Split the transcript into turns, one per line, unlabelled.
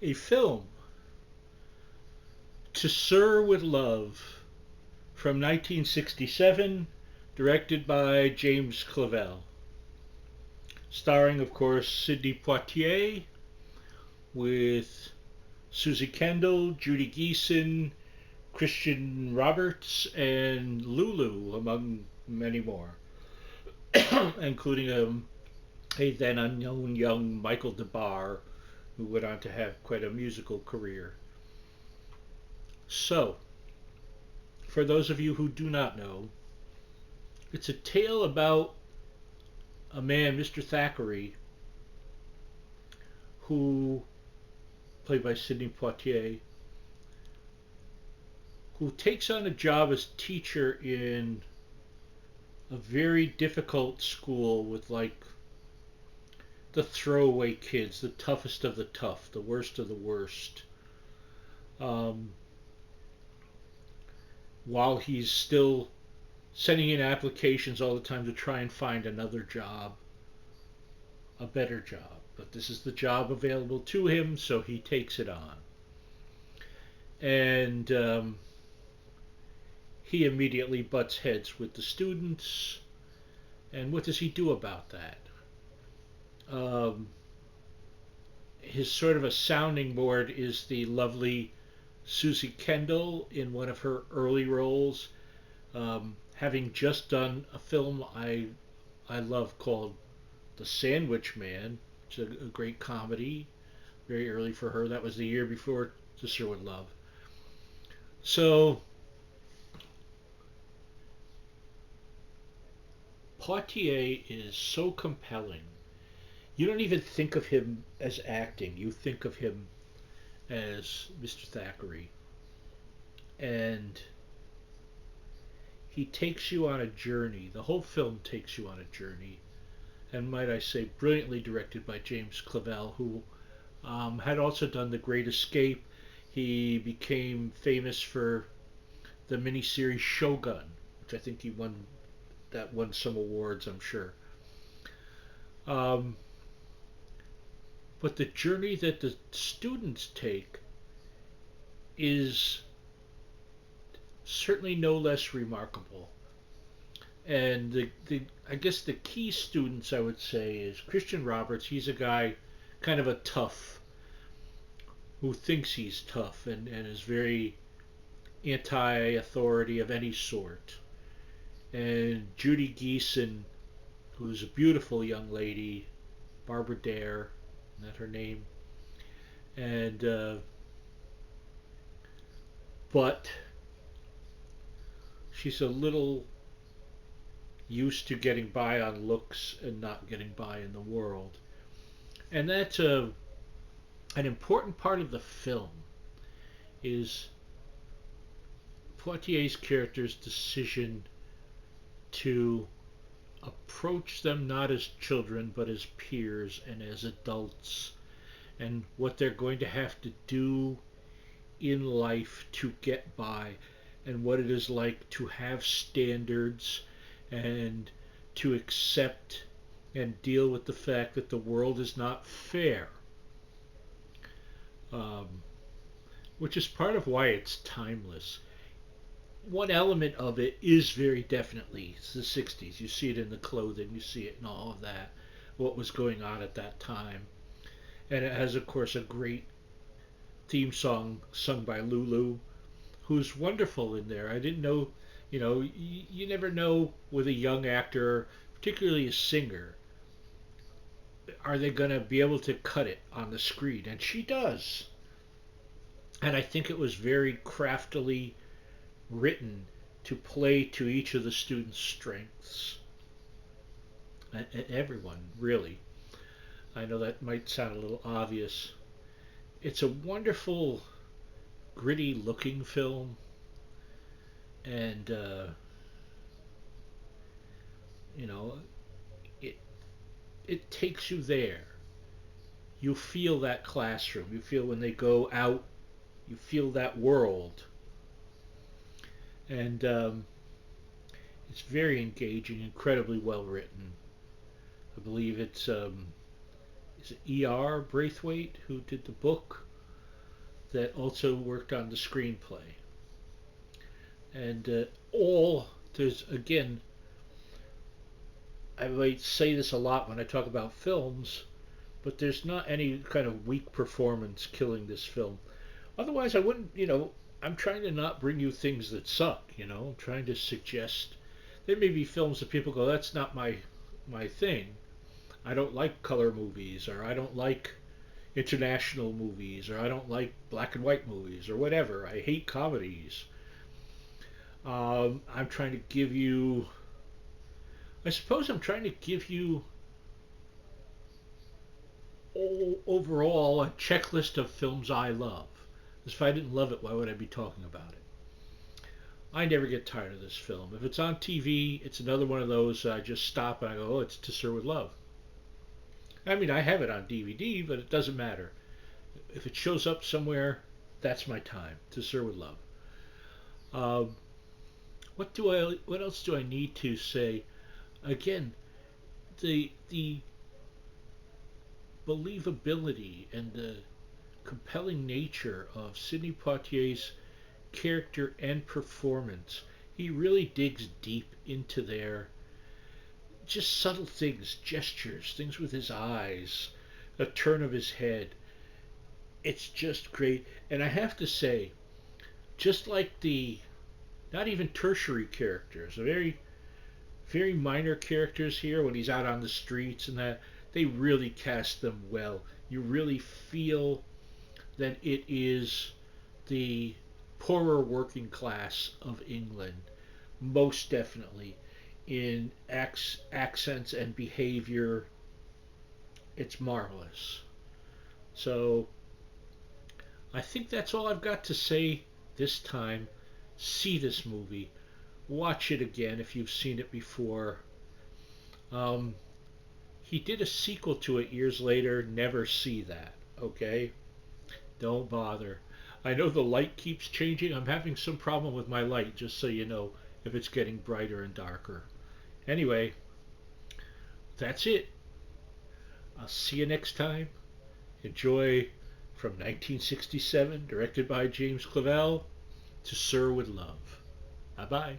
A film, To Sir with Love, from 1967, directed by James Clavell. Starring, of course, Sidney Poitier, with Susie Kendall, Judy Geeson, Christian Roberts, and Lulu, among many more, including a then unknown young Michael DeBar, who went on to have quite a musical career. So, for those of you who do not know, it's a tale about a man, Mr. Thackeray, who, played by Sidney Poitier, who takes on a job as teacher in a very difficult school with like the throwaway kids, the toughest of the tough, the worst of the worst. Um, while he's still sending in applications all the time to try and find another job, a better job. But this is the job available to him, so he takes it on. And he immediately butts heads with the students. And what does he do about that? Um, his sort of a sounding board is the lovely Susie Kendall in one of her early roles, having just done a film I love called The Sandwich Man. It's a great comedy, very early for her. That was the year before To Sir with Love. So Poitier is so compelling. You don't even think of him as acting. You think of him as Mr. Thackeray. And he takes you on a journey. The whole film takes you on a journey. And might I say, brilliantly directed by James Clavell, who had also done The Great Escape. He became famous for the miniseries Shogun, which I think he won some awards, I'm sure. Um, but the journey that the students take is certainly no less remarkable. And I guess the key students I would say is Christian Roberts. He's a guy, kind of a tough, who thinks he's tough and is very anti-authority of any sort. And Judy Geeson, who's a beautiful young lady, Barbara Dare, isn't that her name? And but she's a little used to getting by on looks and not getting by in the world. And that's an important part of the film is Poitier's character's decision to approach them not as children but as peers and as adults, and what they're going to have to do in life to get by, and what it is like to have standards and to accept and deal with the fact that the world is not fair, um, which is part of why it's timeless. One element of it is very definitely the 60s. You see it in the clothing, you see it in all of that, what was going on at that time. And it has, of course, a great theme song sung by Lulu, who's wonderful in there. I didn't know, you never know with a young actor, particularly a singer, are they going to be able to cut it on the screen? And she does. And I think it was very craftily written to play to each of the students' strengths. Everyone, really. I know that might sound a little obvious. It's a wonderful, gritty looking film, and you know, it it takes you there. You feel that classroom. You feel when they go out. You feel that world, and it's very engaging, incredibly well written. I believe it's is it E.R. Braithwaite who did the book. that also worked on the screenplay. And all, there's, again, I might say this a lot when I talk about films, but there's not any kind of weak performance killing this film. Otherwise, I wouldn't, I'm trying to not bring you things that suck, I'm trying to suggest there may be films that people go, that's not my thing. I don't like color movies, or I don't like international movies, or I don't like black and white movies, or whatever. I hate comedies. I'm trying to give you, I suppose I'm trying to give you overall a checklist of films I love. Because if I didn't love it, why would I be talking about it? I never get tired of this film. If it's on TV, it's another one of those I just stop and I go, oh, it's To Sir with Love. I mean, I have it on DVD, but it doesn't matter. If it shows up somewhere, that's my time. To Sir with Love. Um, what else do I need to say? Again, the believability and the compelling nature of Sidney Poitier's character and performance. He really digs deep into their just subtle things, gestures, things with his eyes, a turn of his head. It's just great. And I have to say, just like the not even tertiary characters, the very minor characters here when he's out on the streets and that, they really cast them well. You really feel that it is the poorer working class of England, most definitely, in accents and behavior. It's marvelous. So I think that's all I've got to say this time. See this movie. Watch it again if you've seen it before. Um, he did a sequel to it years later. Never see that, okay? Don't bother. I know the light keeps changing. I'm having some problem with my light, just so you know, if it's getting brighter and darker. Anyway, that's it. I'll see you next time. Enjoy from 1967, directed by James Clavell, To Sir with Love. Bye bye.